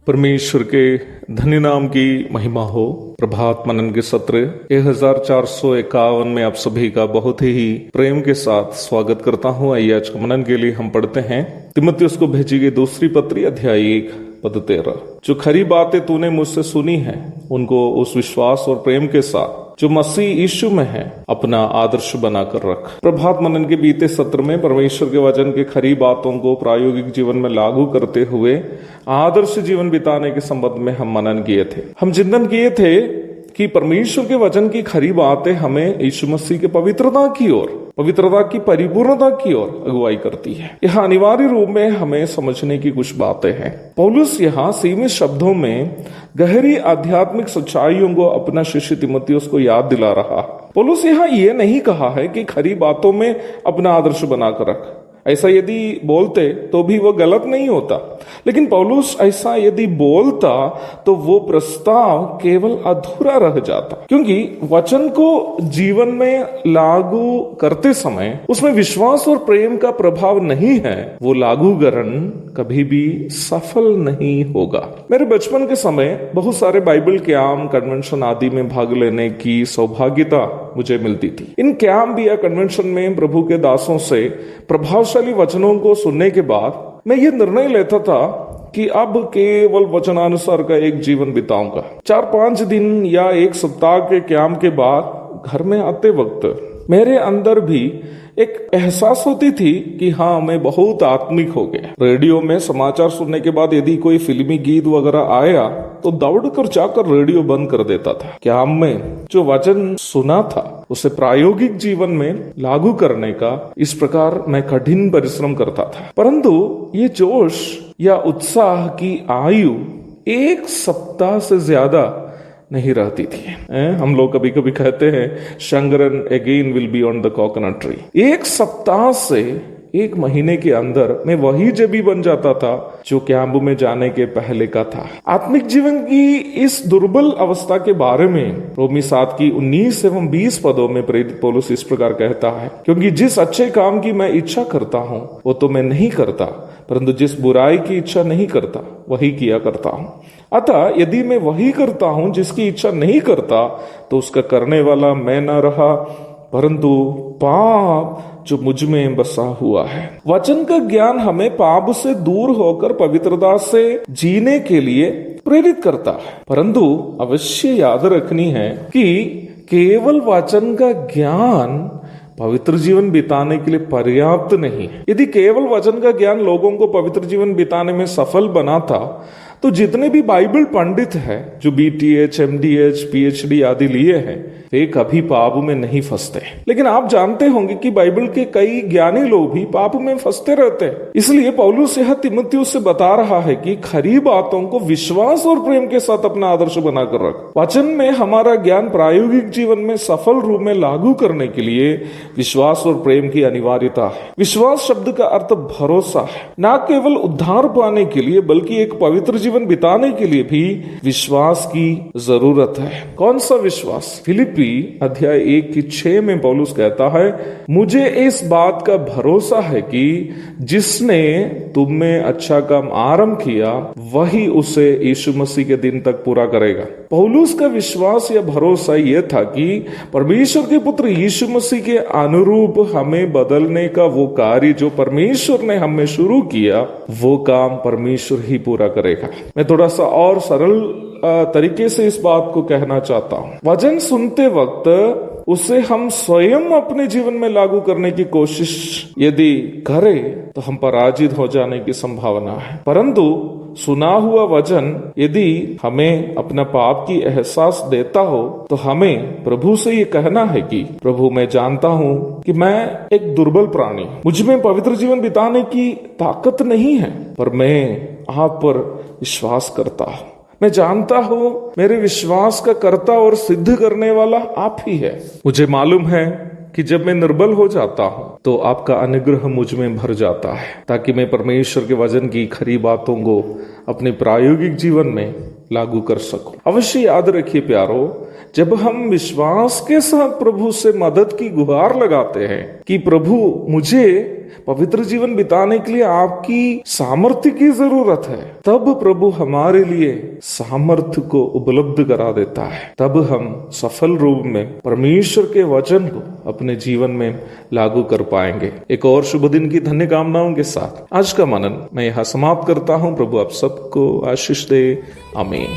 परमेश्वर के धन्य नाम की महिमा हो। प्रभात मनन के सत्र 1451 में आप सभी का बहुत ही प्रेम के साथ स्वागत करता हूं। आइए आज के मनन के लिए हम पढ़ते हैं तीमुथियुस को भेजी गई दूसरी पत्री अध्याय 1 पद 13। जो खरी बातें तूने मुझसे सुनी है उनको उस विश्वास और प्रेम के साथ जो मसीह यीशु में है अपना आदर्श बनाकर रख। प्रभात मनन के बीते सत्र में परमेश्वर के वचन के खरी बातों को प्रायोगिक जीवन में लागू करते हुए आदर्श जीवन बिताने के संबंध में हम मनन किए थे। हम चिंतन किए थे कि परमेश्वर के वचन की खरी बातें हमें यीशु मसीह के पवित्रता की परिपूर्णता की ओर अगुवाई करती है। यह अनिवार्य रूप में हमें समझने की कुछ बातें हैं। पौलुस यहाँ सीमित शब्दों में गहरी आध्यात्मिक सच्चाइयों को अपना शिष्य तीमुथियुस को याद दिला रहा है। पौलुस यहाँ ये नहीं कहा है कि खरी बातों में अपना आदर्श बनाकर रख। ऐसा यदि बोलते तो भी वो गलत नहीं होता, लेकिन पौलुस ऐसा यदि बोलता तो वो प्रस्ताव केवल अधूरा रह जाता, क्योंकि वचन को जीवन में लागू करते समय उसमें विश्वास और प्रेम का प्रभाव नहीं है, वो लागूकरण कभी भी सफल नहीं होगा। मेरे बचपन के समय बहुत सारे बाइबल कैंप, कन्वेंशन आदि में भाग लेने की सौभाग्यता मुझे मिलती थी। इन कैंप या कन्वेंशन में प्रभु के दासों से प्रभावशाली वचनों को सुनने के बाद मैं ये निर्णय लेता था कि अब केवल वचनानुसार का एक जीवन बिताऊंगा। 4-5 दिन या एक सप्ताह के कैंप के बाद घर में आते वक्त मेरे अंदर भी एक एहसास होती थी कि हाँ, मैं बहुत आत्मिक हो गया। रेडियो में समाचार सुनने के बाद यदि कोई फिल्मी गीत वगैरह आया तो दौड़कर जाकर रेडियो बंद कर देता था। क्या मैं जो वचन सुना था उसे प्रायोगिक जीवन में लागू करने का इस प्रकार मैं कठिन परिश्रम करता था, परंतु ये जोश या उत्साह की आयु एक सप्ताह से ज्यादा नहीं रहती थी। हम लोग कभी कभी कहते हैं Shankaran again will be on the coconut tree. एक सप्ताह से एक महीने के अंदर मैं वही जबी बन जाता था जो कैंप में जाने के पहले का था। आत्मिक जीवन की इस दुर्बल अवस्था के बारे में रोमी 7 की 19 एवं 20 पदों में प्रेरित पौलुस इस प्रकार कहता है, क्योंकि जिस अच्छे काम की मैं इच्छा करता हूं वो तो मैं नहीं करता, परंतु जिस बुराई की इच्छा नहीं करता वही किया करता हूं। अतः यदि मैं वही करता हूं जिसकी इच्छा नहीं करता तो उसका करने वाला मैं न रहा, परंतु पाप जो मुझ में बसा हुआ है। वचन का ज्ञान हमें पाप से दूर होकर पवित्रता से जीने के लिए प्रेरित करता है, परंतु अवश्य याद रखनी है कि केवल वचन का ज्ञान पवित्र जीवन बिताने के लिए पर्याप्त नहीं है। यदि केवल वचन का ज्ञान लोगों को पवित्र जीवन बिताने में सफल बनाता तो जितने भी बाइबल पंडित हैं जो BTH, MDH, PhD आदि लिए हैं वे कभी पाप में नहीं फंसते। लेकिन आप जानते होंगे कि बाइबल के कई ज्ञानी लोग भी पाप में फंसते रहते हैं। इसलिए पौलुस यह तीमुथियुस से बता रहा है कि खरी बातों को विश्वास और प्रेम के साथ अपना आदर्श बनाकर रख। वचन में हमारा ज्ञान प्रायोगिक जीवन में सफल रूप में लागू करने के लिए विश्वास और प्रेम की अनिवार्यता है। विश्वास शब्द का अर्थ भरोसा है, न केवल उद्धार पाने के लिए बल्कि एक पवित्र जीवन बिताने के लिए भी विश्वास की जरूरत है। कौन सा विश्वास? फिलिपी अध्याय 1 की 6 में पौलुस कहता है, मुझे इस बात का भरोसा है कि जिसने तुम में अच्छा काम आरंभ किया वही उसे यीशु मसीह के दिन तक पूरा करेगा। पौलुस का विश्वास या भरोसा यह था कि परमेश्वर के पुत्र यीशु मसीह के अनुरूप हमें बदलने का वो कार्य जो परमेश्वर ने हमें शुरू किया वो काम परमेश्वर ही पूरा करेगा। मैं थोड़ा सा और सरल तरीके से इस बात को कहना चाहता हूं। वचन सुनते वक्त उसे हम स्वयं अपने जीवन में लागू करने की कोशिश यदि करें तो हम पराजित हो जाने की संभावना है, परंतु सुना हुआ वचन यदि हमें अपना पाप की एहसास देता हो तो हमें प्रभु से ये कहना है कि प्रभु, मैं जानता हूं कि मैं एक दुर्बल प्राणी, मुझ में पवित्र जीवन बिताने की ताकत नहीं है, पर मैं आप पर विश्वास करता हूं। मैं जानता हूं मेरे विश्वास का कर्ता और सिद्ध करने वाला आप ही है। मुझे मालूम है कि जब मैं निर्बल हो जाता हूं तो आपका अनुग्रह मुझ में भर जाता है, ताकि मैं परमेश्वर के वचन की खरी बातों को अपने प्रायोगिक जीवन में लागू कर सकूं। अवश्य याद रखिए प्यारो, जब हम विश्वास के साथ प्रभु से मदद की गुहार लगाते हैं कि प्रभु मुझे पवित्र जीवन बिताने के लिए आपकी सामर्थ्य की जरूरत है, तब प्रभु हमारे लिए सामर्थ्य को उपलब्ध करा देता है। तब हम सफल रूप में परमेश्वर के वचन को अपने जीवन में लागू कर पाएंगे। एक और शुभ दिन की धन्य कामनाओं के साथ आज का मनन मैं यहाँ समाप्त करता हूँ। प्रभु आप सबको आशीष दे। आमीन।